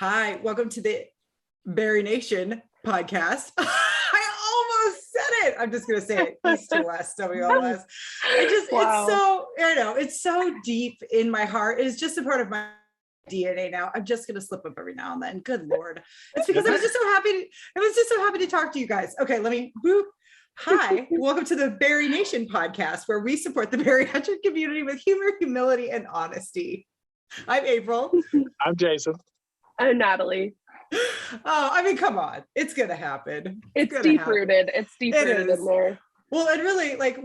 Hi, welcome to the Bari Nation podcast. I almost said it. I'm just going to say it. East to West, WLS. Wow. It's so deep in my heart. It is just a part of my DNA now. I'm just going to slip up every now and then. Good Lord. It's because I was just so happy to talk to you guys. Okay, let me boop. Hi, welcome to the Bari Nation podcast, where we support the bariatric community with humor, humility, and honesty. I'm April. I'm Jason. I'm Natalie. Oh, I mean, come on. It's going to happen. It's deep-rooted. It's deep-rooted in there. Well, and really,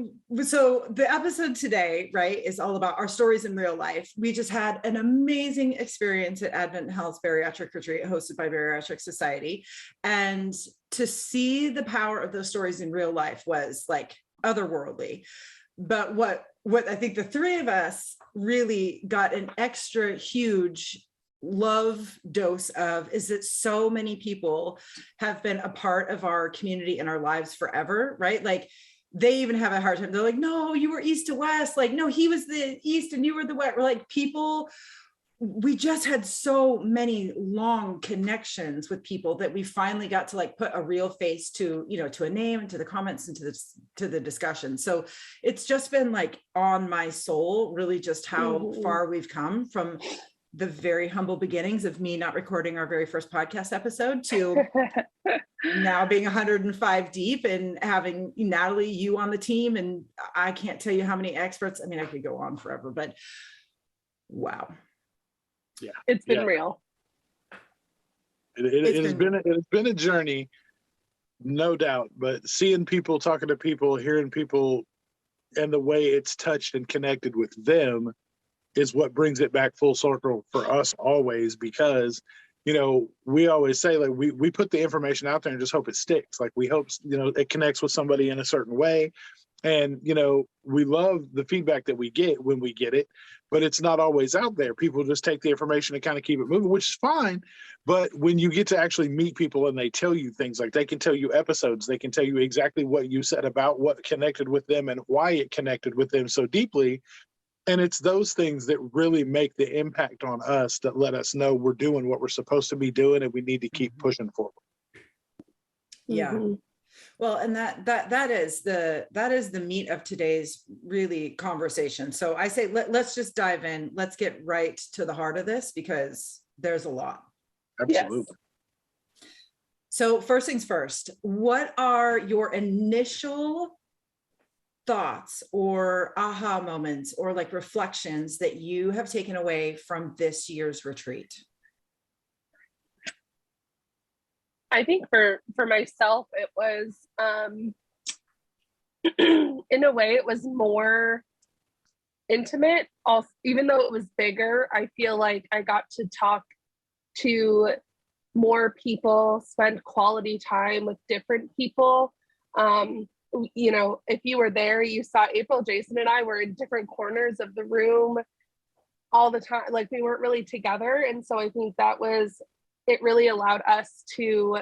so the episode today, right, is all about our stories in real life. We just had an amazing experience at Advent Health's Bariatric Retreat hosted by Bariatric Society. And to see the power of those stories in real life was like otherworldly. But what I think the three of us really got an extra huge love dose of is that so many people have been a part of our community and our lives forever, right? Like they even have a hard time. They're like, no, you were east to west. Like, no, he was the east and you were the west. We're like people, we just had so many long connections with people that we finally got to like put a real face to, to a name and to the comments and to the discussion. So it's just been like on my soul, really just how far we've come from the very humble beginnings of me not recording our very first podcast episode to now being 105 deep and having Natalie, you on the team. And I can't tell you how many experts. I mean, I could go on forever, but wow. Yeah, it's been real. It has been a journey, no doubt, but seeing people, talking to people, hearing people, and the way it's touched and connected with them is what brings it back full circle for us always, because, we always say like we put the information out there and just hope it sticks. Like we hope, it connects with somebody in a certain way. And, we love the feedback that we get when we get it, but it's not always out there. People just take the information and kind of keep it moving, which is fine. But when you get to actually meet people and they tell you things, like they can tell you episodes, they can tell you exactly what you said about what connected with them and why it connected with them so deeply. And it's those things that really make the impact on us that let us know we're doing what we're supposed to be doing and we need to keep pushing forward. Yeah. Mm-hmm. Well, and that is the meat of today's really conversation. So I say, let's just dive in. Let's get right to the heart of this because there's a lot. Absolutely. Yes. So first things first, what are your initial thoughts or aha moments or like reflections that you have taken away from this year's retreat? I think for myself, it was, in a way, it was more intimate. Also, even though it was bigger, I feel like I got to talk to more people, spend quality time with different people. If you were there, you saw April, Jason, and I were in different corners of the room all the time. Like we weren't really together. And so I think it really allowed us to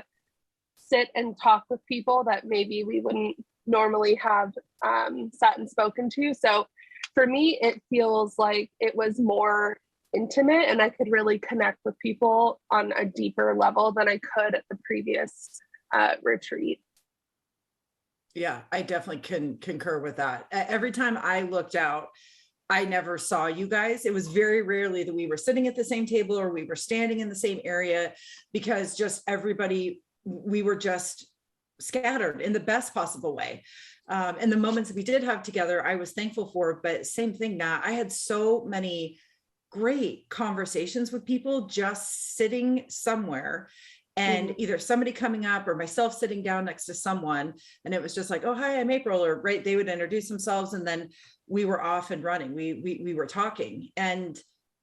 sit and talk with people that maybe we wouldn't normally have sat and spoken to. So for me, it feels like it was more intimate and I could really connect with people on a deeper level than I could at the previous retreat. Yeah, I definitely can concur with that. Every time I looked out, I never saw you guys. It was very rarely that we were sitting at the same table or we were standing in the same area because just everybody, we were just scattered in the best possible way. And the moments that we did have together, I was thankful for, but same thing now. I had so many great conversations with people just sitting somewhere and either somebody coming up or myself sitting down next to someone. And it was just like, oh, hi, I'm April, or right. They would introduce themselves and then we were off and running. We were talking. And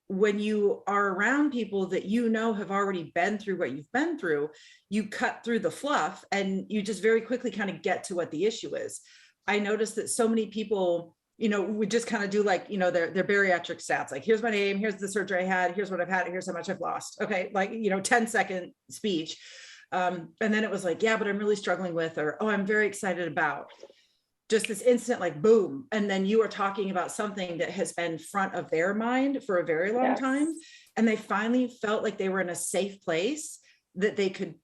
when you are around people that have already been through what you've been through, you cut through the fluff and you just very quickly kind of get to what the issue is. I noticed that so many people, would just kind of do like, their bariatric stats, like, here's my name, here's the surgery I had, here's what I've had, here's how much I've lost. Okay. Like, 10-second speech. And then it was like, yeah, but I'm really struggling with, or, oh, I'm very excited about. just this instant, like, boom. And then you are talking about something that has been front of their mind for a very long time. And they finally felt like they were in a safe place that they could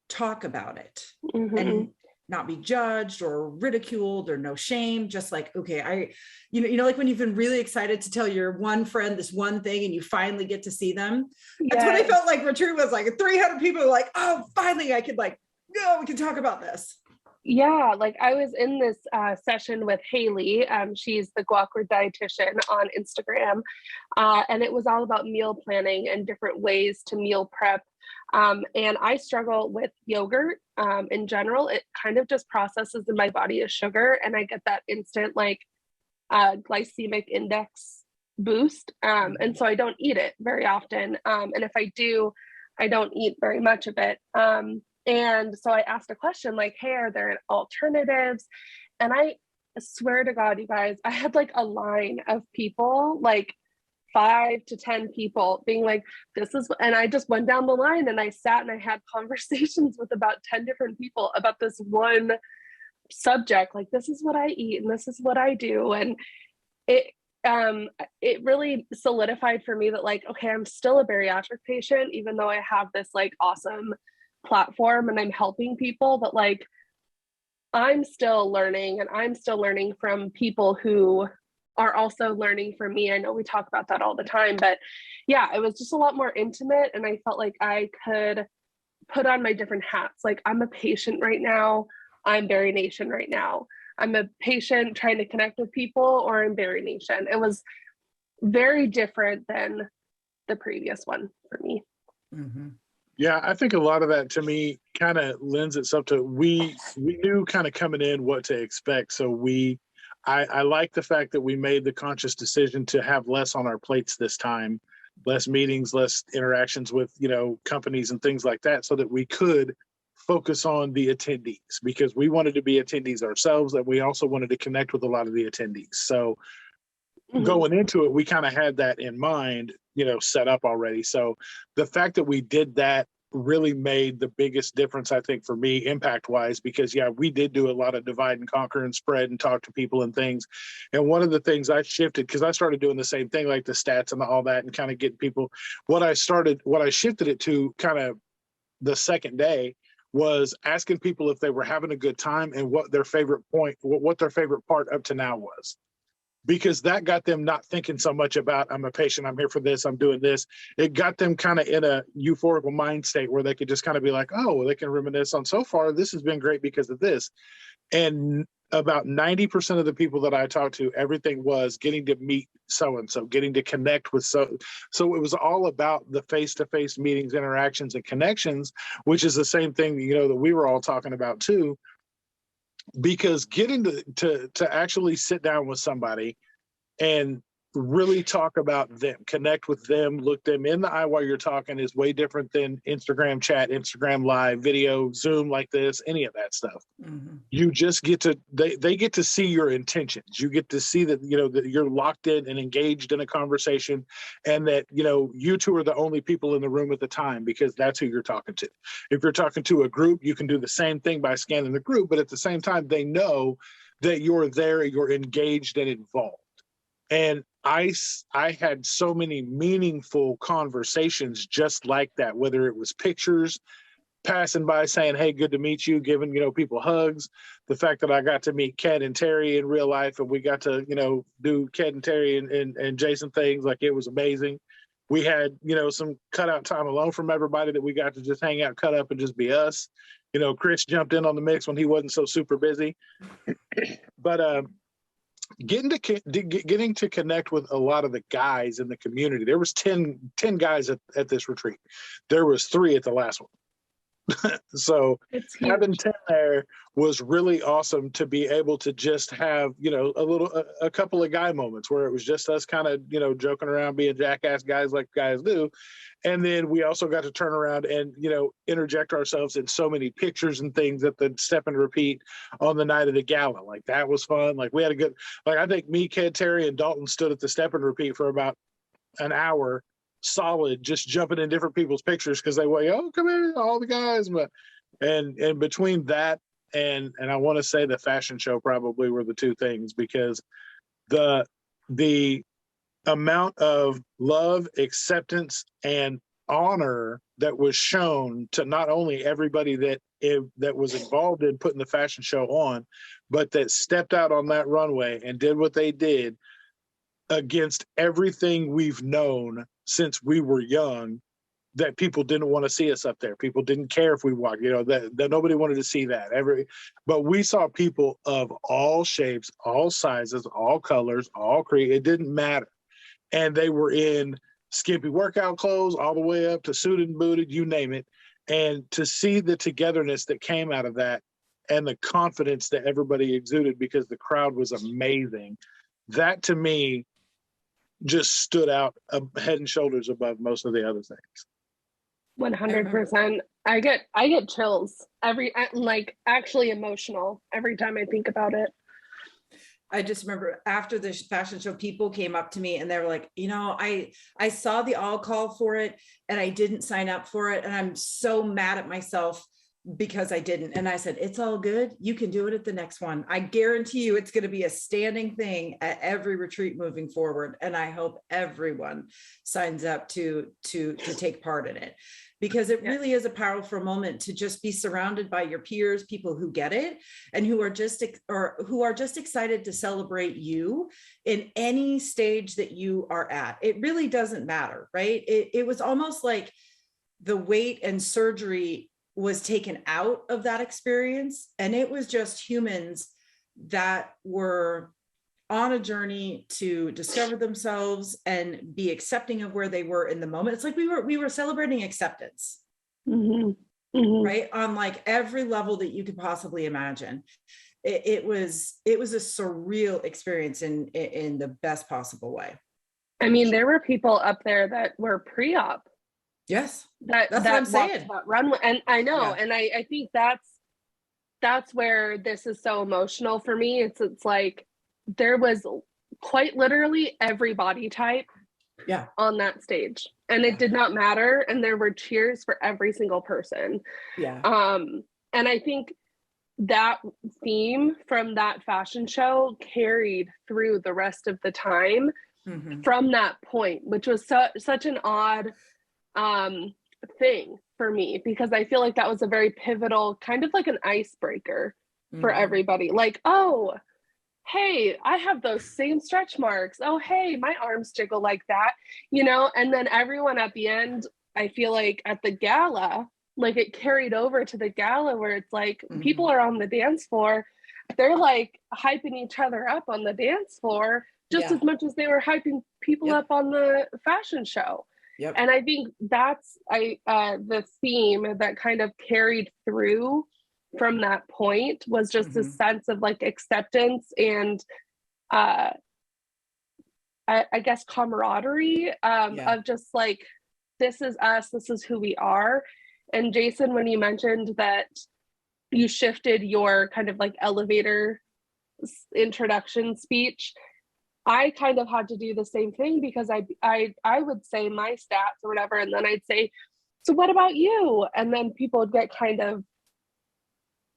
talk about it and not be judged or ridiculed or no shame. Just like, okay, like when you've been really excited to tell your one friend this one thing and you finally get to see them. That's what I felt like retreat was like. 300 people were like, oh, finally I could we can talk about this. Yeah, like I was in this session with Haley. She's the Guacward dietitian on Instagram. And it was all about meal planning and different ways to meal prep. And I struggle with yogurt in general. It kind of just processes in my body as sugar, and I get that instant glycemic index boost. And so I don't eat it very often. And if I do, I don't eat very much of it. And so I asked a question like, hey, are there alternatives? And I swear to God, you guys, I had like a line of people, like 5 to 10 people being like, this is, and I just went down the line and I sat and I had conversations with about 10 different people about this one subject. Like, this is what I eat and this is what I do. And it really solidified for me that like, okay, I'm still a bariatric patient, even though I have this like awesome platform and I'm helping people, but like I'm still learning, and I'm still learning from people who are also learning from me. I know we talk about that all the time, but yeah, it was just a lot more intimate, and I felt like I could put on my different hats. Like, I'm a patient right now, I'm Bari Nation right now. I'm a patient trying to connect with people, or I'm Bari Nation. It was very different than the previous one for me. Yeah, I think a lot of that to me kind of lends itself to we knew kind of coming in what to expect. So I like the fact that we made the conscious decision to have less on our plates this time, less meetings, less interactions with, companies and things like that, so that we could focus on the attendees, because we wanted to be attendees ourselves, and we also wanted to connect with a lot of the attendees. So going into it, we kind of had that in mind, set up already. So the fact that we did that really made the biggest difference, I think, for me, impact wise, because we did do a lot of divide and conquer and spread and talk to people and things. And one of the things I shifted, because I started doing the same thing, like the stats and all that, and kind of getting people, what I shifted it to kind of the second day was asking people if they were having a good time and what their favorite part up to now was. Because that got them not thinking so much about, I'm a patient, I'm here for this, I'm doing this. It got them kind of in a euphorical mind state where they could just kind of be like, oh, well, they can reminisce on, so far, this has been great because of this. And about 90% of the people that I talked to, everything was getting to meet so-and-so, getting to connect with so it was all about the face-to-face meetings, interactions, and connections, which is the same thing, that we were all talking about too. Because getting to actually sit down with somebody and really talk about them, connect with them, look them in the eye while you're talking is way different than Instagram chat, Instagram live, video, Zoom like this, any of that stuff. You just get to, they get to see your intentions. You get to see that, that you're locked in and engaged in a conversation, and that, you two are the only people in the room at the time, because that's who you're talking to. If you're talking to a group, you can do the same thing by scanning the group, but at the same time, they know that you're there, you're engaged and involved. And I had so many meaningful conversations just like that, whether it was pictures, passing by saying, hey, good to meet you, giving, people hugs, the fact that I got to meet Ken and Terry in real life, and we got to, do Ken and Terry and Jason things, like, it was amazing. We had, some cutout time alone from everybody that we got to just hang out, cut up, and just be us. Chris jumped in on the mix when he wasn't so super busy. But getting to connect with a lot of the guys in the community. There was 10 guys at this retreat. There was 3 at the last one. So having 10 there was really awesome, to be able to just have, a couple of guy moments where it was just us kind of, joking around, being jackass guys like guys do. And then we also got to turn around and, interject ourselves in so many pictures and things at the step and repeat on the night of the gala. Like, that was fun. Like, we had a good, I think me, Ked, Terry, and Dalton stood at the step and repeat for about an hour solid, just jumping in different people's pictures, because they were, oh, come here, all the guys. And between that and I want to say the fashion show probably were the two things, because the amount of love, acceptance, and honor that was shown to not only everybody that was involved in putting the fashion show on, but that stepped out on that runway and did what they did against everything we've known since we were young, that people didn't want to see us up there. People didn't care if we walked, that nobody wanted to see that. But we saw people of all shapes, all sizes, all colors, all it didn't matter. And they were in skimpy workout clothes all the way up to suited and booted, you name it. And to see the togetherness that came out of that and the confidence that everybody exuded because the crowd was amazing, that to me just stood out head and shoulders above most of the other things. 100%. I get chills like actually emotional every time I think about it. I just remember after the fashion show, people came up to me and they were like, I saw the all call for it and I didn't sign up for it. And I'm so mad at myself because I didn't. And I said, it's all good. You can do it at the next one. I guarantee you it's going to be a standing thing at every retreat moving forward. And I hope everyone signs up to take part in it, because it really is a powerful moment to just be surrounded by your peers, people who get it and who are just excited to celebrate you in any stage that you are at. It really doesn't matter, right? It was almost like the weight and surgery was taken out of that experience. And it was just humans that were on a journey to discover themselves and be accepting of where they were in the moment. It's like we were celebrating acceptance, right? On like every level that you could possibly imagine. It was a surreal experience in the best possible way. I mean, there were people up there that were pre-op. Yes, that's what I'm saying. That runway, and I know, and I think that's where this is so emotional for me. It's like there was quite literally every body type on that stage, and it did not matter, and there were cheers for every single person. And I think that theme from that fashion show carried through the rest of the time from that point, which was such an odd thing for me, because I feel like that was a very pivotal, kind of like an icebreaker for everybody. Like, oh, hey, I have those same stretch marks. Oh, hey, my arms jiggle like that, and then everyone at the end, I feel like at the gala, like it carried over to the gala where it's like people are on the dance floor, they're like hyping each other up on the dance floor just as much as they were hyping people up on the fashion show. And I think that's the theme that kind of carried through from that point was just a sense of like acceptance and I guess camaraderie of just like, this is us, this is who we are. And Jason, when you mentioned that you shifted your kind of like elevator introduction speech, I kind of had to do the same thing, because I would say my stats or whatever, and then I'd say, so what about you? And then people would get kind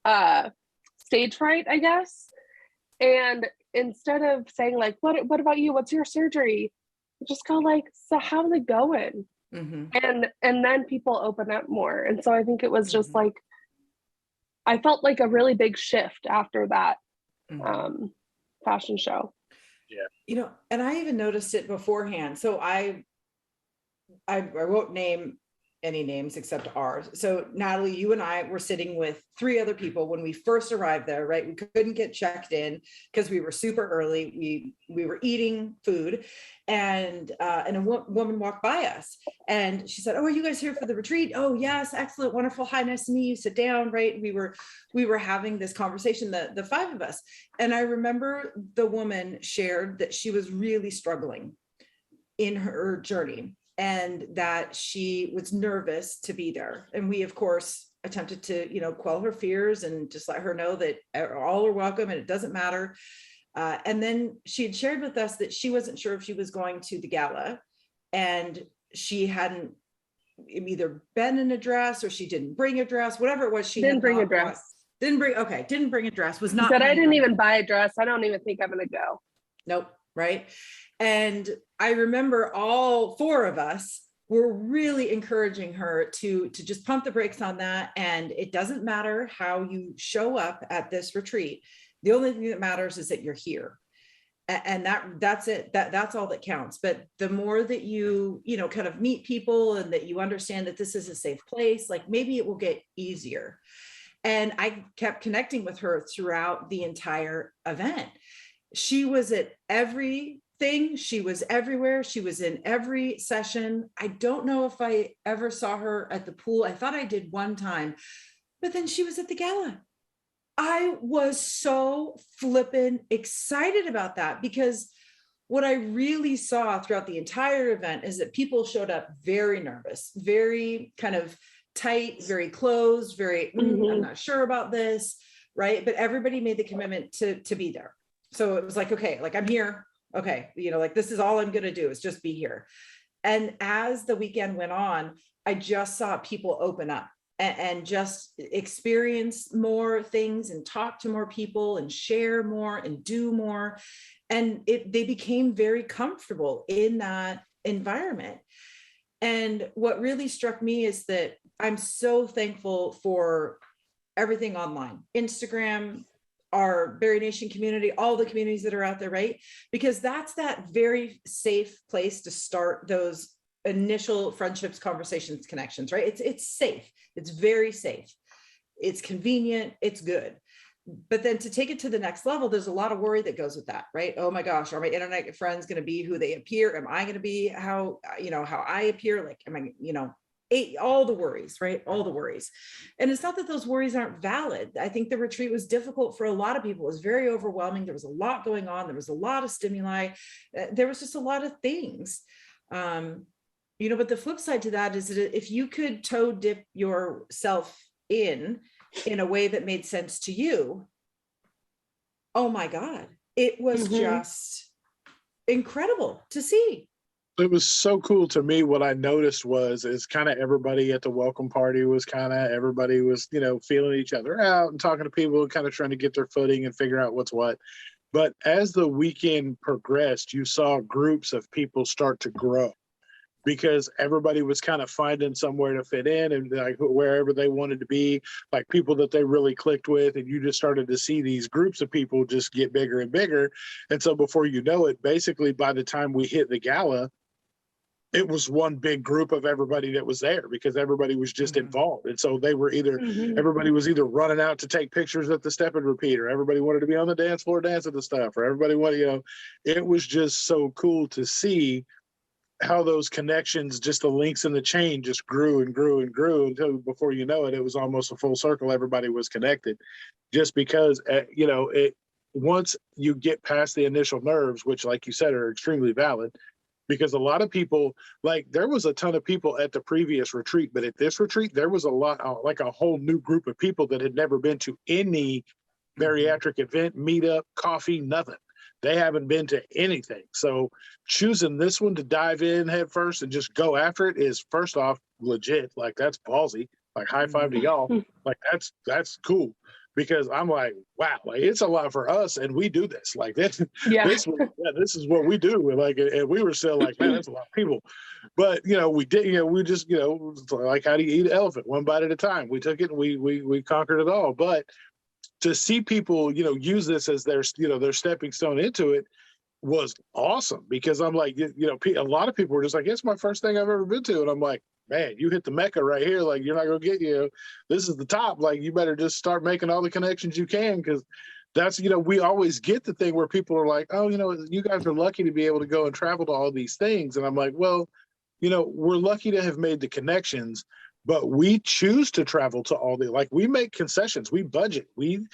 of stage fright, I guess. And instead of saying like, what about you? What's your surgery? Just go like, so how's it going? And then people open up more. And so I think it was just like, I felt like a really big shift after that fashion show. And I even noticed it beforehand. So I won't name any names except ours. So Natalie, you and I were sitting with 3 other people when we first arrived there, right? We couldn't get checked in because we were super early. We were eating food, and a woman walked by us, and she said, "Oh, are you guys here for the retreat?" "Oh, yes, excellent, wonderful. Hi, nice to meet you. Sit down." Right? We were having this conversation, the 5 of us, and I remember the woman shared that she was really struggling in her journey, and that she was nervous to be there. And we, of course, attempted to, quell her fears and just let her know that all are welcome and it doesn't matter. And then she had shared with us that she wasn't sure if she was going to the gala, and she hadn't either been in a dress or she didn't bring a dress, whatever it was. She didn't bring a dress. Didn't bring a dress, was She not said, I didn't planning on- even buy a dress. I don't even think I'm going to go. Nope. Right. And I remember all four of us were really encouraging her to just pump the brakes on that. And it doesn't matter how you show up at this retreat. The only thing that matters is that you're here. And that's it. That's all that counts. But the more that you kind of meet people and that you understand that this is a safe place, like maybe it will get easier. And I kept connecting with her throughout the entire event. She was at everything. She was everywhere. She was in every session. I don't know if I ever saw her at the pool. I thought I did one time, but then she was at the gala. I was so flippin' excited about that, because what I really saw throughout the entire event is that people showed up very nervous, very kind of tight, very closed, very, I'm not sure about this, right? But everybody made the commitment to be there. So it was like, okay, like I'm here. Okay. Like this is all I'm going to do is just be here. And as the weekend went on, I just saw people open up and just experience more things and talk to more people and share more and do more. And they became very comfortable in that environment. And what really struck me is that I'm so thankful for everything online, Instagram, our Berry Nation community, all the communities that are out there, right? Because that's that very safe place to start those initial friendships, conversations, connections, right? It's safe. It's very safe. It's convenient. It's good. But then to take it to the next level, there's a lot of worry that goes with that, right? Oh my gosh, are my internet friends going to be who they appear? Am I going to be how I appear? Like, am I, all the worries, right? All the worries. And it's not that those worries aren't valid. I think the retreat was difficult for a lot of people. It was very overwhelming. There was a lot going on. There was a lot of stimuli. There was just a lot of things. But the flip side to that is that if you could toe dip yourself in a way that made sense to you, oh my God, it was just incredible to see. It was so cool to me. What I noticed is kind of everybody at the welcome party was everybody was, feeling each other out and talking to people, kind of trying to get their footing and figure out what's what. But as the weekend progressed, you saw groups of people start to grow, because everybody was kind of finding somewhere to fit in and like wherever they wanted to be, like people that they really clicked with. And you just started to see these groups of people just get bigger and bigger. And so before you know it, basically by the time we hit the gala, it was one big group of everybody that was there, because everybody was just involved. And so they were everybody was either running out to take pictures at the step and repeat, or everybody wanted to be on the dance floor dancing to stuff, or everybody wanted, it was just so cool to see how those connections, just the links in the chain, just grew and grew and grew until before you know it, it was almost a full circle. Everybody was connected, just because, once you get past the initial nerves, which like you said, are extremely valid, because a lot of people, like there was a ton of people at the previous retreat, but at this retreat, there was a lot, like a whole new group of people that had never been to any bariatric event, meetup, coffee, nothing. They haven't been to anything. So choosing this one to dive in head first and just go after it is, first off, legit. Like that's ballsy. Like high five to y'all. Like that's cool, because I'm like, wow, like it's a lot for us, and we do this. Like this, this is what we do. Like, and we were still like, man, that's a lot of people. But we did. We just like, how do you eat an elephant? One bite at a time. We took it and we conquered it all. But to see people, use this as their stepping stone into it was awesome, because I'm like, a lot of people were just like, it's my first thing I've ever been to. And I'm like, man, you hit the Mecca right here. Like, you're not going to get, this is the top. Like, you better just start making all the connections you can. Cause that's, we always get the thing where people are like, oh, you guys are lucky to be able to go and travel to all these things. And I'm like, well, we're lucky to have made the connections, but we choose to travel to all like we make concessions, we budget, we,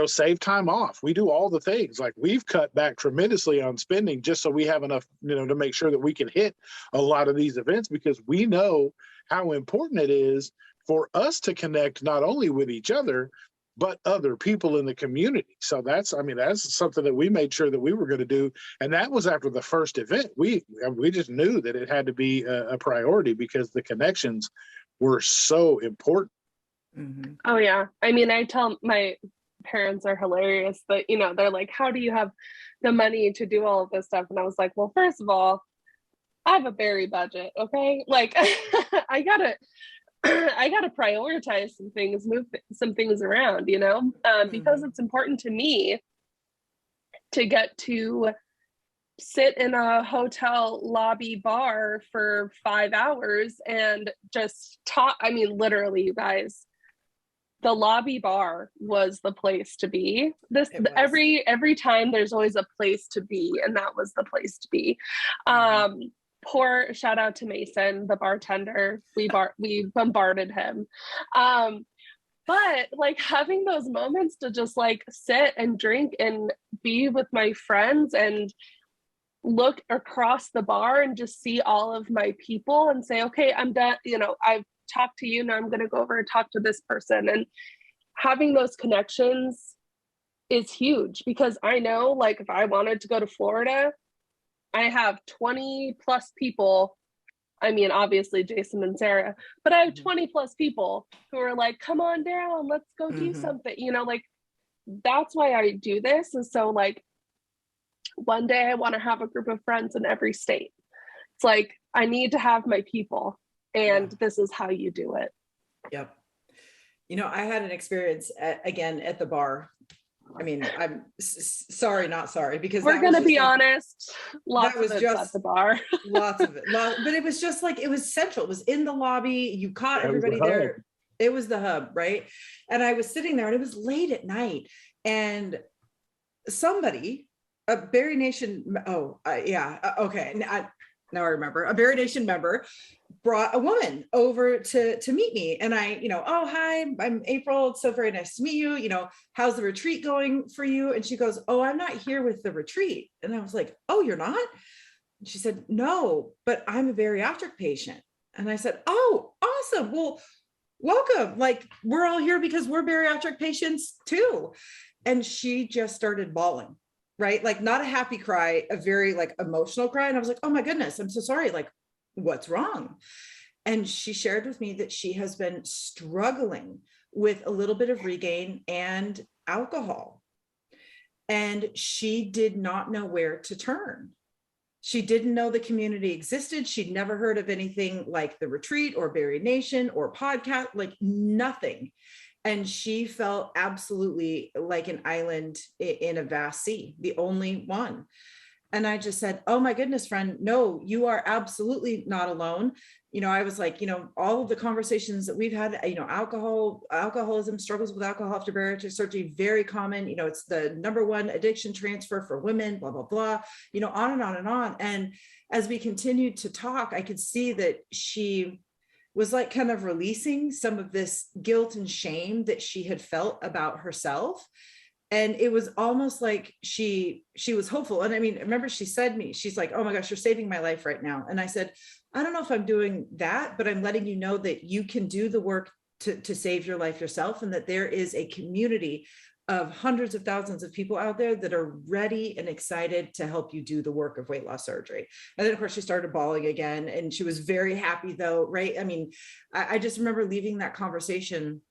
save time off. We do all the things. Like we've cut back tremendously on spending just so we have enough, to make sure that we can hit a lot of these events, because we know how important it is for us to connect not only with each other, but other people in the community. So that's something that we made sure that we were going to do. And that was after the first event. We just knew that it had to be a priority, because the connections were so important. Mhm. Oh yeah. I mean, I tell my parents are hilarious, but you know, they're like, how do you have the money to do all of this stuff? And I was like, well, first of all, I have a berry budget, okay? Like I gotta I gotta prioritize some things, move some things around, you know, because Mhm. it's important to me to get to sit in a hotel lobby bar for 5 hours and just talk. I mean, literally, you guys, the lobby bar was the place to be. This It was. every time there's always a place to be, and that was the place to be. Mhm. Poor shout out to Mason, the bartender. We bombarded him. Um, but like having those moments to just like sit and drink and be with my friends and look across the bar and just see all of my people and say, okay, I'm done. You know, I've talked to you. Now I'm going to go over and talk to this person. And having those connections is huge because I know, like, if I wanted to go to Florida, I have 20 plus people. I mean, obviously Jason and Sarah, but I have Mhm. 20 plus people who are like, come on down, let's go do Mhm. something. You know, like that's why I do this. And so, like, one day I want to have a group of friends in every state. It's like, I need to have my people, Yeah. and this is how you do it. Yep. You know, I had an experience again at the bar. I mean, I'm sorry, not sorry, because We're that was going to just be like, honest, that lots of was it's at just the bar. lots of it. But it was just like, it was central. It was in the lobby. You caught That was the everybody hub. there. It was the hub, right? And I was sitting there and it was late at night. And somebody, a Barry Nation, okay. Now I remember, a Barry Nation member brought a woman over to meet me. And I, oh, hi, I'm April. It's so very nice to meet you. How's the retreat going for you? And she goes, oh, I'm not here with the retreat. And I was like, oh, you're not? And she said, no, but I'm a bariatric patient. And I said, oh, awesome. Well, welcome. Like, we're all here because we're bariatric patients too. And she just started bawling, right? Like, not a happy cry, a very like emotional cry. And I was like, oh my goodness, I'm so sorry. Like, what's wrong? And she shared with me that she has been struggling with a little bit of regain and alcohol. And she did not know where to turn. She didn't know the community existed. She'd never heard of anything like the retreat or Barry Nation or podcast, like nothing. And she felt absolutely like an island in a vast sea, the only one. And I just said, oh my goodness, friend, no, you are absolutely not alone. I was like, all of the conversations that we've had, alcoholism, struggles with alcohol after bariatric surgery, very common. It's the number one addiction transfer for women, blah, blah, blah, on and on and on. And as we continued to talk, I could see that she was like kind of releasing some of this guilt and shame that she had felt about herself. And it was almost like she was hopeful. And I mean, remember she said me, she's like, oh my gosh, you're saving my life right now. And I said, I don't know if I'm doing that, but I'm letting you know that you can do the work to save your life yourself. And that there is a community of hundreds of thousands of people out there that are ready and excited to help you do the work of weight loss surgery. And then of course she started bawling again, and she was very happy though, right? I mean, I just remember leaving that conversation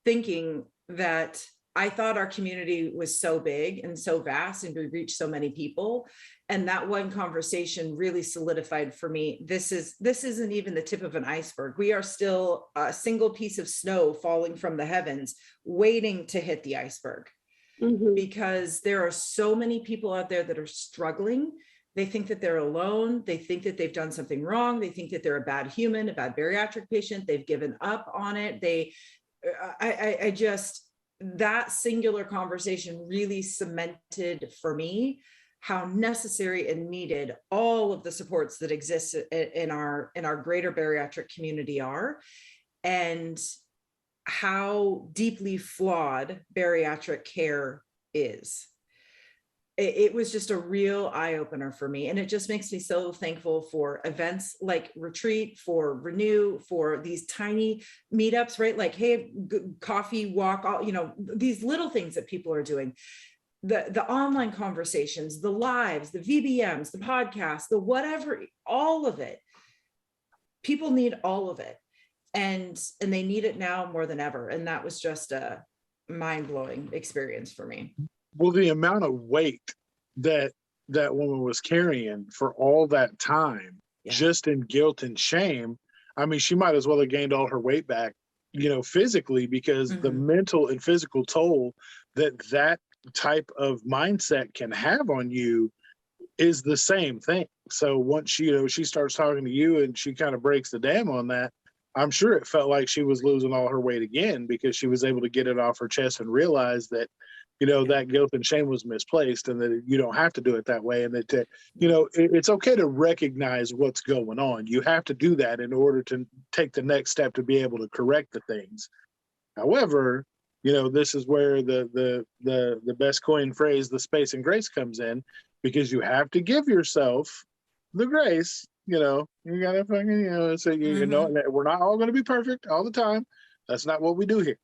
thinking that I thought our community was so big and so vast and we reached so many people. And that one conversation really solidified for me, this isn't even the tip of an iceberg. We are still a single piece of snow falling from the heavens, waiting to hit the iceberg. Mm-hmm. Because there are so many people out there that are struggling. They think that they're alone. They think that they've done something wrong. They think that they're a bad human, a bad bariatric patient. They've given up on it. I just, that singular conversation really cemented for me how necessary and needed all of the supports that exist in our greater bariatric community are, and how deeply flawed bariatric care is. It was just a real eye-opener for me. And it just makes me so thankful for events like Retreat, for Renew, for these tiny meetups, right? Like, hey, coffee walk, these little things that people are doing. The online conversations, the lives, the VBMs, the podcasts, the whatever, all of it. People need all of it. and they need it now more than ever. And that was just a mind-blowing experience for me. Well, the amount of weight that that woman was carrying for all that time, Yeah. just in guilt and shame. I mean, she might as well have gained all her weight back, you know, physically, because the mental and physical toll that that type of mindset can have on you is the same thing. So once, you know, she starts talking to you and she kind of breaks the dam on that, I'm sure it felt like she was losing all her weight again, because she was able to get it off her chest and realize that, you know, that guilt and shame was misplaced, and that you don't have to do it that way. And that, you know, it's okay to recognize what's going on. You have to do that in order to take the next step to be able to correct the things. However, you know, this is where the best coined phrase, the space and grace, comes in, because you have to give yourself the grace. You know, you gotta fucking, you know, so you know, we're not all going to be perfect all the time. That's not what we do here.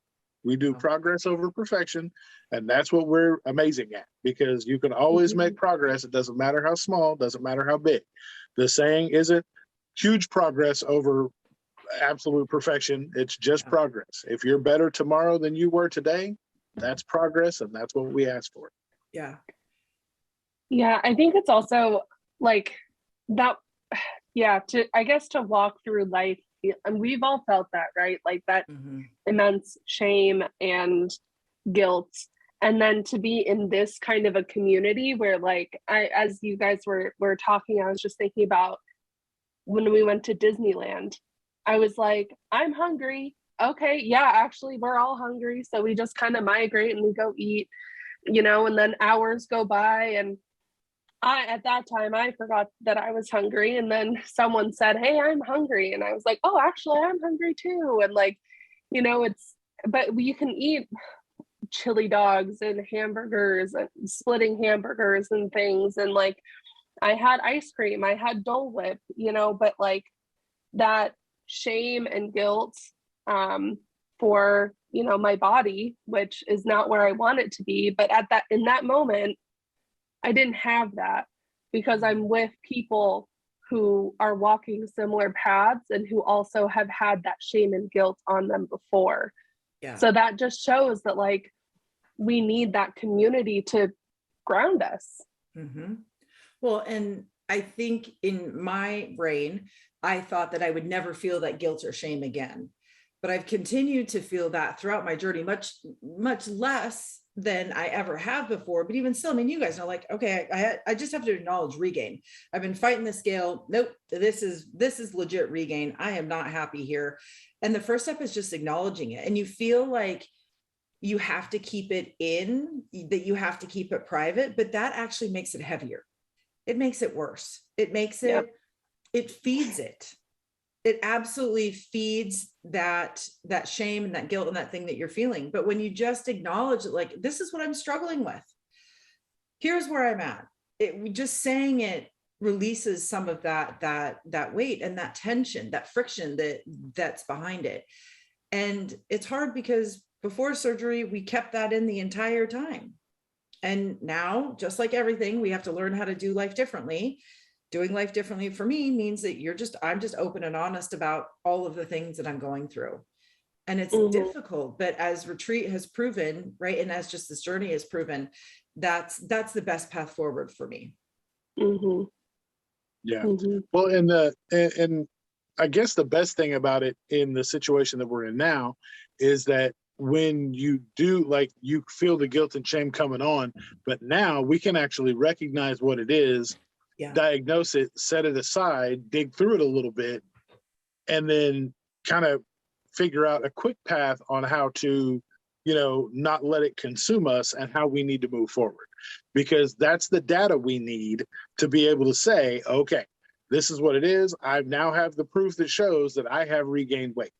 We do progress over perfection, and that's what we're amazing at, because you can always make progress. It doesn't matter how small, doesn't matter how big. The saying isn't huge progress over absolute perfection. It's just progress. If you're better tomorrow than you were today, that's progress, and that's what we ask for. Yeah. Yeah, I think it's also like that. Yeah, I guess to walk through life, and we've all felt that, right? Like that immense shame and guilt. And then to be in this kind of a community where, like, as you guys were talking, I was just thinking about when we went to Disneyland. I was like, I'm hungry. Okay, yeah, actually, we're all hungry. So we just kind of migrate and we go eat, you know, and then hours go by, and at that time, I forgot that I was hungry. And then someone said, hey, I'm hungry. And I was like, oh, actually, I'm hungry too. And like, you know, but you can eat chili dogs and hamburgers and splitting hamburgers and things. And like, I had ice cream, I had Dole Whip, you know, but like that shame and guilt for, you know, my body, which is not where I want it to be. But in that moment, I didn't have that, because I'm with people who are walking similar paths and who also have had that shame and guilt on them before. Yeah. So that just shows that, like, we need that community to ground us. Well, and I think in my brain, I thought that I would never feel that guilt or shame again. But I've continued to feel that throughout my journey, much, much less than I ever have before. But even still, I mean, you guys know, like, okay, I just have to acknowledge regain. I've been fighting the scale. Nope, this is legit regain. I am not happy here. And the first step is just acknowledging it. And you feel like you have to keep it in, that you have to keep it private, but that actually makes it heavier. It makes it worse. It makes it, it feeds it. It absolutely feeds that shame and that guilt and that thing that you're feeling. But when you just acknowledge it, like, this is what I'm struggling with, here's where I'm at, just saying it releases some of that weight and that tension, that friction that's behind it. And it's hard because before surgery, we kept that in the entire time. And now, just like everything, we have to learn how to do life differently. Doing life differently for me means that I'm just open and honest about all of the things that I'm going through. And it's difficult, but as retreat has proven, right, and as just this journey has proven, that's the best path forward for me. Yeah. Well, and I guess the best thing about it in the situation that we're in now is that when you do, like, you feel the guilt and shame coming on, but now we can actually recognize what it is, diagnose it, set it aside, dig through it a little bit, and then kind of figure out a quick path on how to, you know, not let it consume us and how we need to move forward. Because that's the data we need to be able to say, okay, this is what it is. I now have the proof that shows that I have regained weight.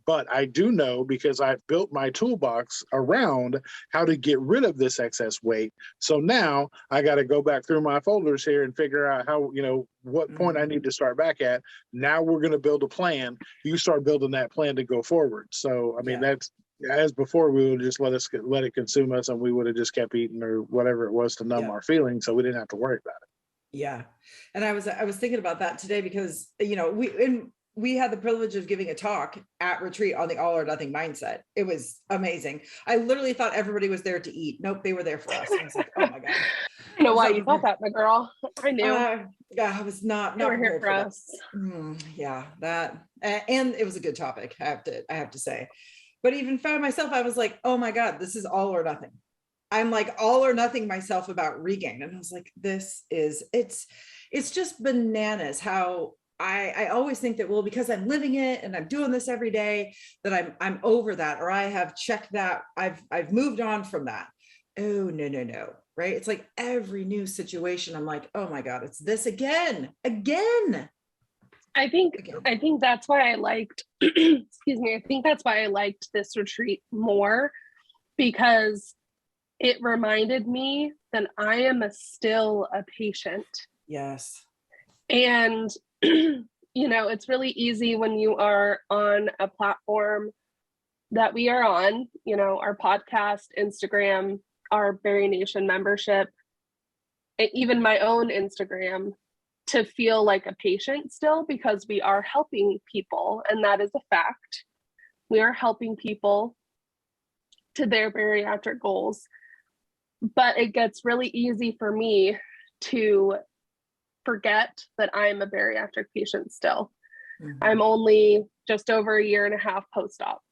But I do know, because I've built my toolbox around how to get rid of this excess weight. So now I got to go back through my folders here and figure out how, you know, what point I need to start back at. Now we're going to build a plan. You start building that plan to go forward. So, I mean, that's, as before, we would just let it consume us, and we would have just kept eating or whatever it was to numb our feelings, so we didn't have to worry about it. Yeah. And I was thinking about that today, because, you know, we had the privilege of giving a talk at retreat on the all or nothing mindset. It was amazing. I literally thought everybody was there to eat. Nope, they were there for us. I was like, oh my God. I know why you thought that, my girl. I knew. Yeah, I was not They were here prepared for for that. us. Yeah, that, and it was a good topic. I have to say, but even found myself, I was like, oh my God, this is all or nothing. I'm like all or nothing myself about regain. And I was like, it's just bananas how I always think that, well, because I'm living it and I'm doing this every day, that I'm over that, or I have checked that, I've moved on from that. Oh, no. Right. It's like every new situation, I'm like, oh my God, it's this again. I think that's why I liked, excuse me, I think that's why I liked this retreat more, because it reminded me that I am still a patient. Yes. And, it's really easy when you are on a platform that we are on, our podcast, Instagram, our Berry Nation membership, and even my own Instagram, to feel like a patient still, because we are helping people. And that is a fact. We are helping people to their bariatric goals. But it gets really easy for me to forget that I'm a bariatric patient still. Mm-hmm. I'm only just over a year and a half post-op.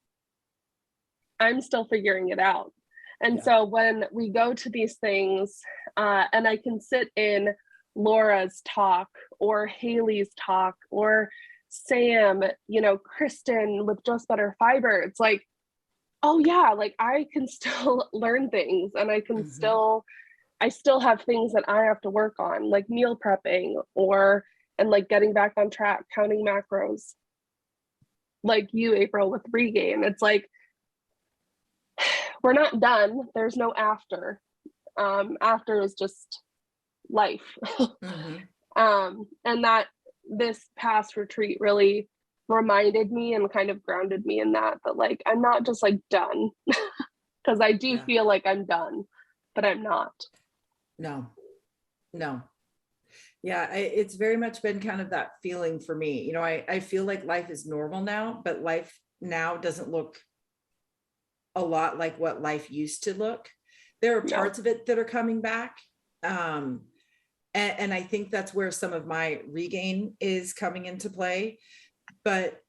I'm still figuring it out. And so when we go to these things, and I can sit in Laura's talk or Haley's talk or Sam, Kristen with Just Better Fiber, it's like, oh yeah, like I can still learn things, and I can I still have things that I have to work on, like meal prepping and like getting back on track, counting macros, like you, April, with regain. It's like, we're not done. There's no after. After is just life. And that this past retreat really reminded me and kind of grounded me in that like, I'm not just like done, because I do feel like I'm done, but I'm not. No. Yeah, it's very much been kind of that feeling for me. I feel like life is normal now, but life now doesn't look a lot like what life used to look. There are parts of it that are coming back. And I think that's where some of my regain is coming into play. But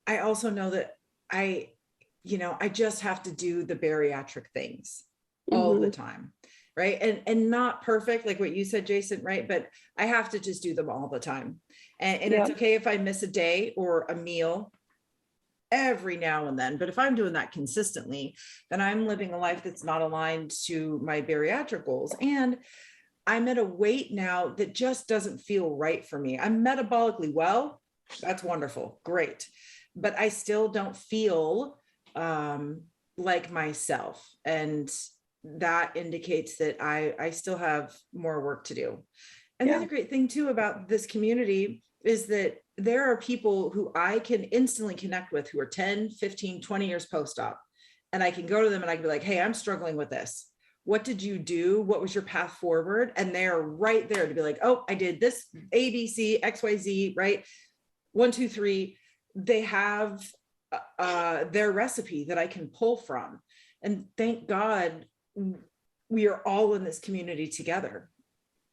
I also know that I just have to do the bariatric things all the time. Right. And not perfect, like what you said, Jason, right? But I have to just do them all the time. And it's okay if I miss a day or a meal every now and then. But if I'm doing that consistently, then I'm living a life that's not aligned to my bariatric goals. And I'm at a weight now that just doesn't feel right for me. I'm metabolically well. That's wonderful. Great. But I still don't feel like myself. And that indicates that I still have more work to do. And the other great thing too about this community is that there are people who I can instantly connect with who are 10, 15, 20 years post-op. And I can go to them and I can be like, hey, I'm struggling with this. What did you do? What was your path forward? And they're right there to be like, oh, I did this, A, B, C, X, Y, Z, right? 1, 2, 3. They have their recipe that I can pull from. And thank God we are all in this community together,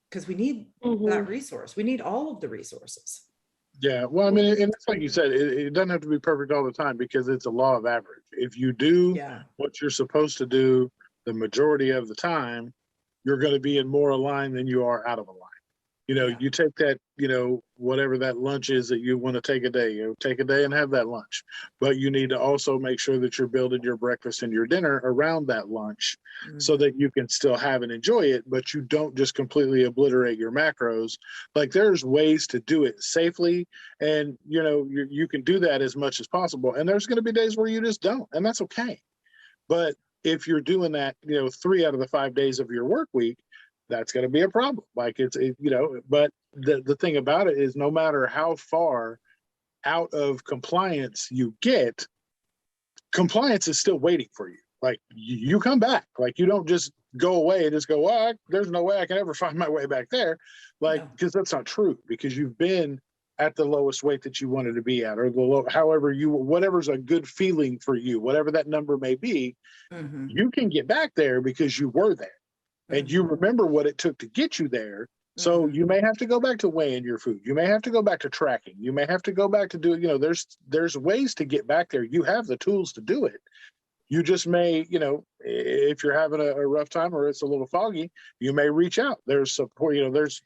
because we need that resource. We need all of the resources. Yeah. Well, I mean, and it's like you said, it doesn't have to be perfect all the time, because it's a law of average. If you do what you're supposed to do the majority of the time, you're going to be in more aligned than you are out of aligned. You take that, whatever that lunch is that you want to take a day, take a day and have that lunch. But you need to also make sure that you're building your breakfast and your dinner around that lunch so that you can still have and enjoy it, but you don't just completely obliterate your macros. Like, there's ways to do it safely, and, you can do that as much as possible. And there's going to be days where you just don't, and that's okay. But if you're doing that, 3 out of the 5 days of your work week, that's going to be a problem. Like, but the thing about it is, no matter how far out of compliance you get, compliance is still waiting for you. Like, you come back. Like, you don't just go away and just go, well, there's no way I can ever find my way back there. Like, because that's not true, because you've been at the lowest weight that you wanted to be at, or however whatever's a good feeling for you, whatever that number may be, you can get back there because you were there and you remember what it took to get you there. So you may have to go back to weighing your food. You may have to go back to tracking. You may have to go back to doing, there's ways to get back there. You have the tools to do it. You just may, if you're having a rough time or it's a little foggy, you may reach out. There's support, there's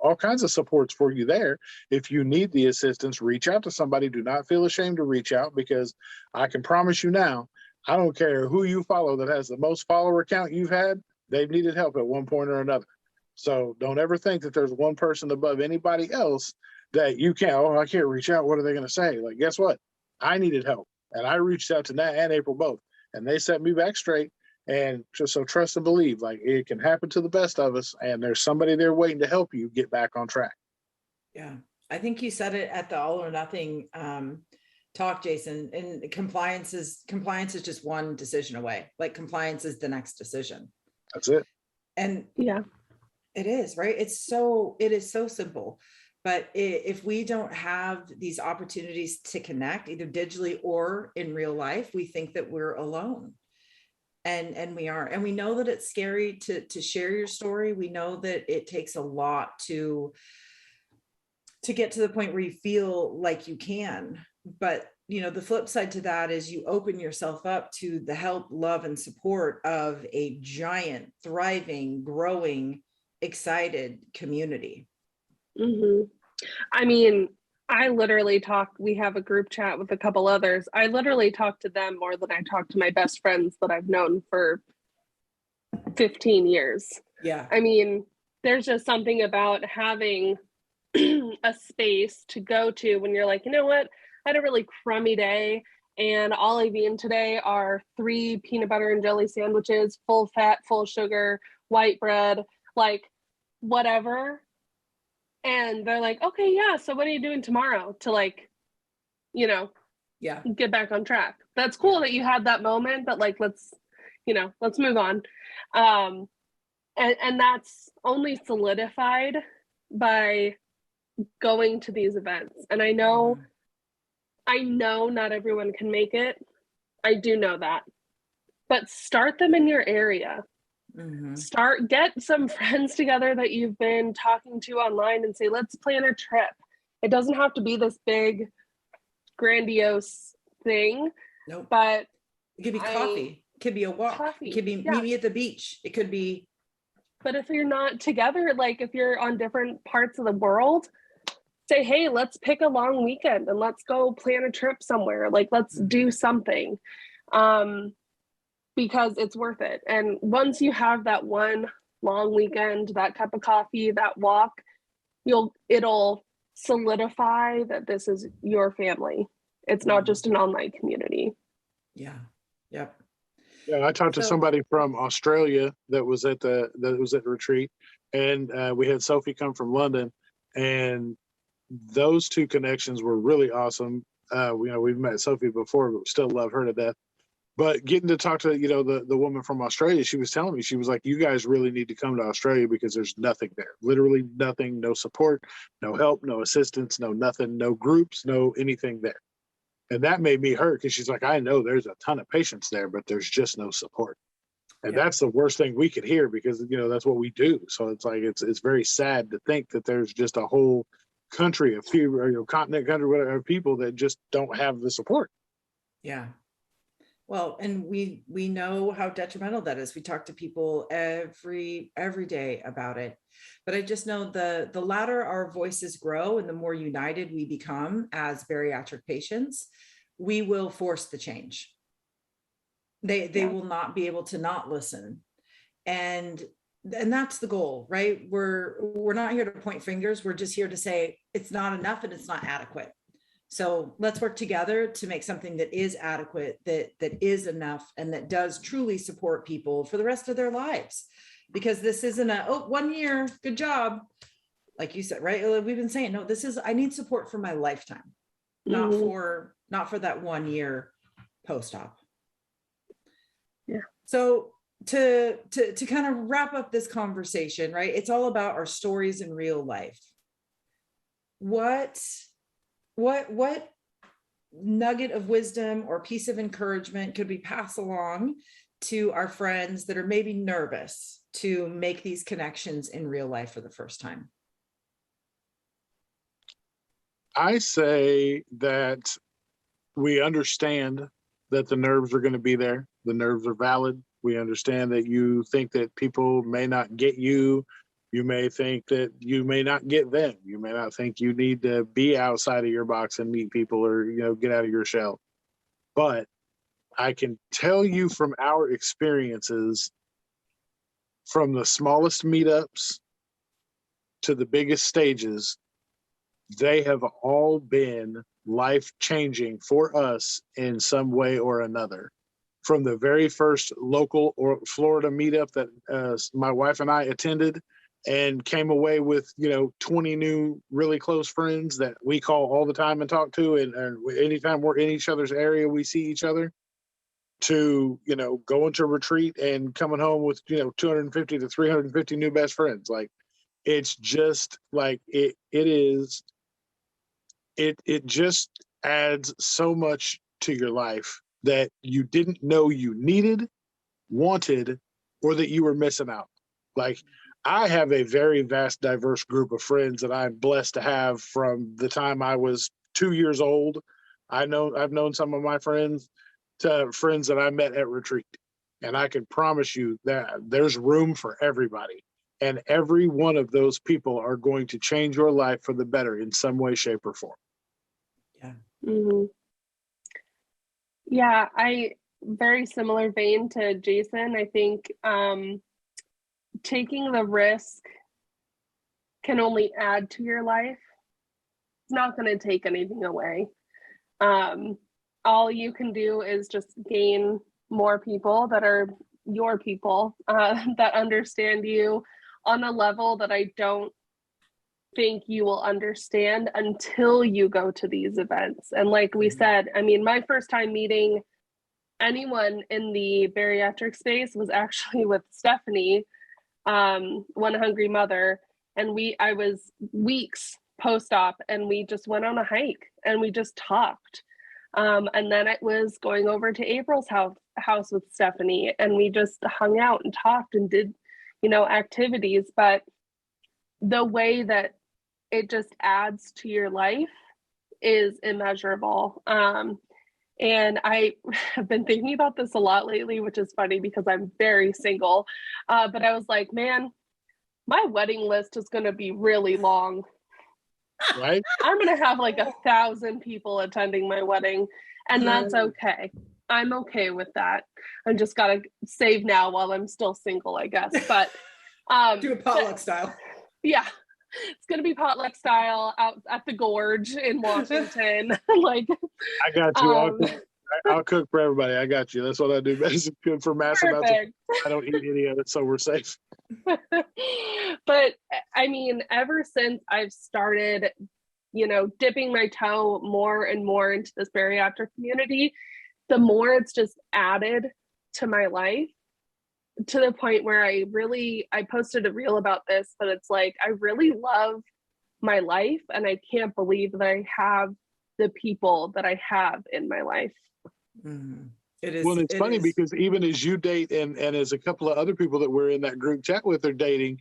all kinds of supports for you there. If you need the assistance, reach out to somebody. Do not feel ashamed to reach out, because I can promise you now, I don't care who you follow that has the most follower count you've had, they've needed help at one point or another. So don't ever think that there's one person above anybody else that you can't, I can't reach out. What are they going to say? Like, guess what? I needed help. And I reached out to Nat and April both, and they set me back straight. And just so trust and believe, like, it can happen to the best of us, and there's somebody there waiting to help you get back on track. Yeah. I think you said it at the all or nothing talk, Jason, and compliance is just one decision away. Like, compliance is the next decision. That's it. And yeah, it is, right? It is so simple. But if we don't have these opportunities to connect, either digitally or in real life, we think that we're alone. And we are. And we know that it's scary to share your story. We know that it takes a lot to get to the point where you feel like you can. But, the flip side to that is you open yourself up to the help, love, and support of a giant, thriving, growing, excited community. I mean, I literally we have a group chat with a couple others. I literally talk to them more than I talk to my best friends that I've known for 15 years. Yeah. I mean, there's just something about having a space to go to when you're like, you know what? I had a really crummy day, and all I've eaten today are 3 peanut butter and jelly sandwiches, full fat, full sugar, white bread, like whatever. And they're like, okay, yeah, so what are you doing tomorrow to, like, Yeah, get back on track? That's cool that you had that moment, but like, let's move on. And that's only solidified by going to these events. And I know not everyone can make it. I do know that. But start them in your area. Get some friends together that you've been talking to online and say, let's plan a trip. It doesn't have to be this big, grandiose thing. Nope. But it could be coffee. It could be a walk. It could be meet me at the beach. It could be. But if you're not together, like if you're on different parts of the world, say, hey, let's pick a long weekend and let's go plan a trip somewhere. Like, let's do something. Because it's worth it. And once you have that one long weekend, that cup of coffee, that walk, it'll solidify that this is your family. It's not just an online community. Yeah. Yep. Yeah, I talked to somebody from Australia that was at the retreat, and we had Sophie come from London, and those two connections were really awesome. We've met Sophie before, but still love her to death. But getting to talk to, the woman from Australia, she was telling me, she was like, you guys really need to come to Australia because there's nothing there. Literally nothing, no support, no help, no assistance, no nothing, no groups, no anything there. And that made me hurt because she's like, I know there's a ton of patients there, but there's just no support. And that's the worst thing we could hear because, that's what we do. So it's like, it's very sad to think that there's just a whole country, a few, continent, country, whatever, people that just don't have the support. Yeah. Well, and we know how detrimental that is. We talk to people every day about it. But I just know the louder our voices grow and the more united we become as bariatric patients, we will force the change. They will not be able to not listen. And that's the goal, right? We're not here to point fingers. We're just here to say it's not enough and it's not adequate. So let's work together to make something that is adequate, that is enough, and that does truly support people for the rest of their lives. Because this isn't 1 year, good job. Like you said, right? We've been saying, no, I need support for my lifetime, not for that 1 year post-op. Yeah. So to kind of wrap up this conversation, right? It's all about our stories in real life. what what nugget of wisdom or piece of encouragement could we pass along to our friends that are maybe nervous to make these connections in real life for the first time? I say that we understand that the nerves are going to be there. The nerves are valid. We understand that you think that people may not get you. You may think that you may not get them. You may not think you need to be outside of your box and meet people or, get out of your shell. But I can tell you from our experiences, from the smallest meetups to the biggest stages, they have all been life-changing for us in some way or another. From the very first local or Florida meetup that my wife and I attended and came away with, 20 new really close friends that we call all the time and talk to, and anytime we're in each other's area, we see each other, to, going to retreat and coming home with, 250 to 350 new best friends. Like, it's just like, it just adds so much to your life that you didn't know you needed, wanted, or that you were missing out. Like, I have a very vast, diverse group of friends that I'm blessed to have from the time I was 2 years old. I've known some of my friends to friends that I met at retreat. And I can promise you that there's room for everybody. And every one of those people are going to change your life for the better in some way, shape, or form. Yeah. Mm-hmm. Yeah, very similar vein to Jason. I think taking the risk can only add to your life. It's not going to take anything away. All you can do is just gain more people that are your people, that understand you on a level that I don't think you will understand until you go to these events. And like we said, I mean, my first time meeting anyone in the bariatric space was actually with Stephanie, One Hungry Mother. And I was weeks post-op, and we just went on a hike and we just talked. And then it was going over to April's house with Stephanie, and we just hung out and talked and did, activities. But the way that it just adds to your life is immeasurable. And I have been thinking about this a lot lately, which is funny because I'm very single. But I was like, man, my wedding list is going to be really long. Right? I'm going to have like 1,000 people attending my wedding, and that's okay. I'm okay with that. I just got to save now while I'm still single, I guess. But do a potluck style. Yeah. It's going to be potluck style out at the Gorge in Washington. Like, I got you. I'll cook for everybody. I got you. That's what I do. It's good for mass amounts. I don't eat any of it, so we're safe. But I mean, ever since I've started, dipping my toe more and more into this bariatric community, the more it's just added to my life, to the point where I posted a reel about this, but it's like, I really love my life, and I can't believe that I have the people that I have in my life. Mm-hmm. It is. Well, it's funny because even as you date and as a couple of other people that we're in that group chat with are dating,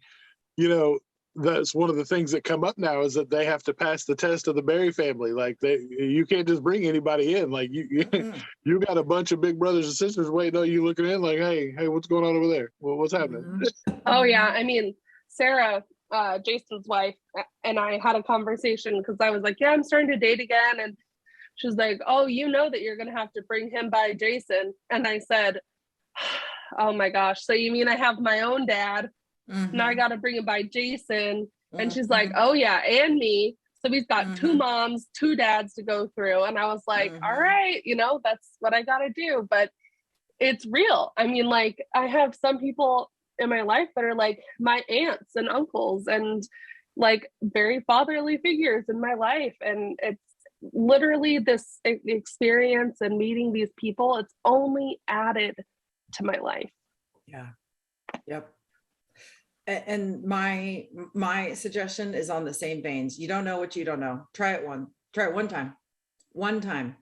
that's one of the things that come up now is that they have to pass the test of the Berry family. Like, you can't just bring anybody in. Like, you got a bunch of big brothers and sisters waiting on you, looking in like, hey, what's going on over there? Well, what's happening? Mm-hmm. Oh yeah, I mean, Sarah, Jason's wife, and I had a conversation because I was like, yeah, I'm starting to date again, and she's like, oh, that you're gonna have to bring him by Jason. And I said, oh my gosh, so you mean I have my own dad? Mm-hmm. Now I got to bring him by Jason. And she's like, oh yeah, and me. So we've got 2 moms, 2 dads to go through. And I was like, all right, that's what I got to do. But it's real. I mean, like, I have some people in my life that are like my aunts and uncles and like very fatherly figures in my life. And it's literally this experience and meeting these people, it's only added to my life. Yeah. Yep. And my suggestion is on the same veins. You don't know what you don't know. Try it one time.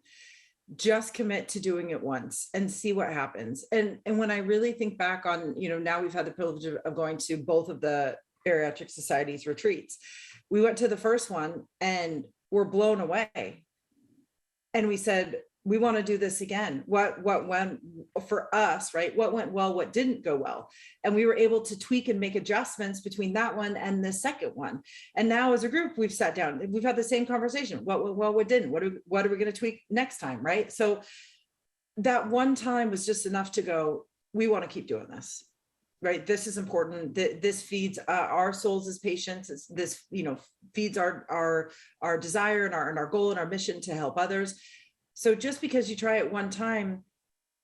Just commit to doing it once and see what happens. And when I really think back on, now we've had the privilege of going to both of the Bariatric Society's retreats. We went to the first one and we're blown away. And we said, we want to do this again. What went for us, right? What went well, what didn't go well. And we were able to tweak and make adjustments between that one and the second one. And now as a group, we've sat down, we've had the same conversation. What went well, what didn't, what are we going to tweak next time, right? So that one time was just enough to go, we want to keep doing this, right? This is important. This feeds our souls as patients. This, feeds our desire and our goal and our mission to help others. So just because you try it one time,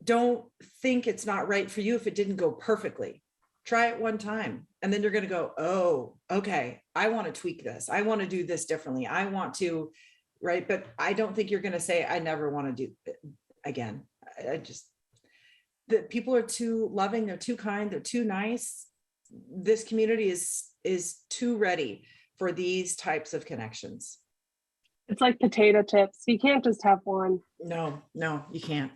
don't think it's not right for you if it didn't go perfectly. Try it one time. And then you're going to go, oh, okay, I want to tweak this. I want to do this differently. I want to, right? But I don't think you're going to say, I never want to do it again. The people are too loving. They're too kind. They're too nice. This community is too ready for these types of connections. It's like potato chips. You can't just have one. No, you can't.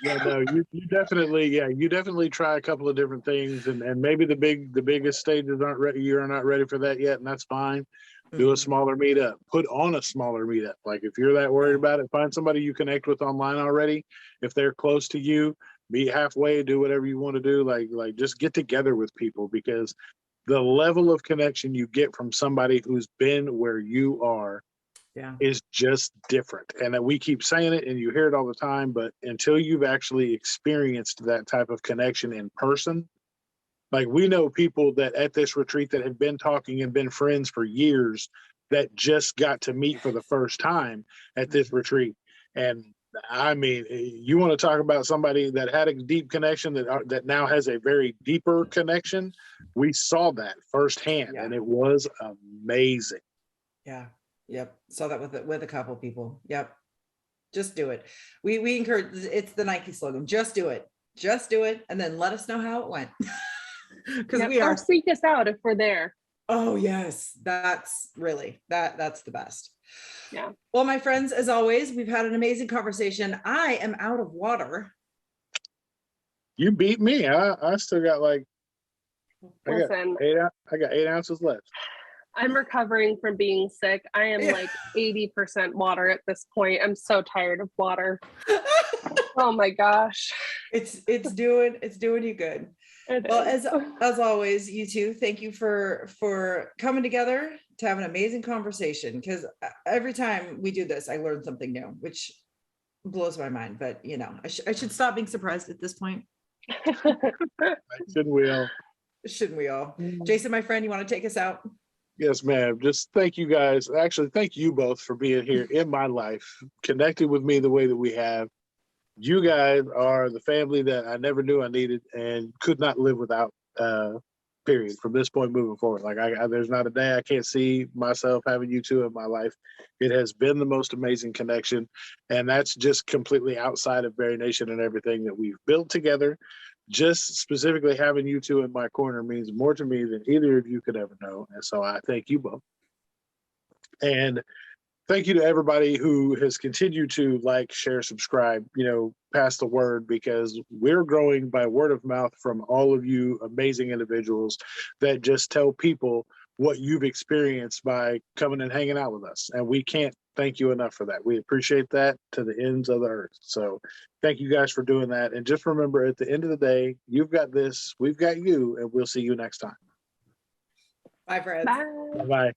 Yeah, no, you definitely try a couple of different things, and maybe the biggest stages aren't ready. You're not ready for that yet, and that's fine. Do a smaller meetup. Put on a smaller meetup. Like if you're that worried about it, find somebody you connect with online already. If they're close to you, meet halfway. Do whatever you want to do. Like just get together with people, because the level of connection you get from somebody who's been where you are is just different. And that we keep saying it and you hear it all the time, but until you've actually experienced that type of connection in person, like we know people that at this retreat that have been talking and been friends for years that just got to meet for the first time at this retreat. And I mean, you want to talk about somebody that had a deep connection that now has a very deeper connection. We saw that firsthand and it was amazing. Yeah. Yep. Saw that with a couple people. Yep. Just do it. We encourage, it's the Nike slogan, just do it. Just do it. And then let us know how it went. Because or seek us out if we're there. Oh yes. That's really, that's the best. Yeah. Well, my friends, as always, we've had an amazing conversation. I am out of water. You beat me. I still got I got 8 ounces left. I'm recovering from being sick. I am like 80% water at this point. I'm so tired of water. Oh my gosh. It's doing you good. Well, as always, you two, thank you for coming together to have an amazing conversation, because every time we do this, I learn something new, which blows my mind. But I should stop being surprised at this point. Shouldn't we all? Shouldn't we all? Jason, my friend, you want to take us out? Yes, ma'am. Just thank you guys. Actually, thank you both for being here in my life, connected with me the way that we have. You guys are the family that I never knew I needed and could not live without, period, from this point moving forward. Like there's not a day I can't see myself having you two in my life. It has been the most amazing connection. And that's just completely outside of Berry Nation and everything that we've built together. Just specifically having you two in my corner means more to me than either of you could ever know. And so I thank you both. And thank you to everybody who has continued to like, share, subscribe, pass the word, because we're growing by word of mouth from all of you amazing individuals that just tell people what you've experienced by coming and hanging out with us. And we can't thank you enough for that. We appreciate that to the ends of the earth. So thank you guys for doing that. And just remember, at the end of the day, you've got this, we've got you, and we'll see you next time. Bye, friends. Bye. Bye-bye.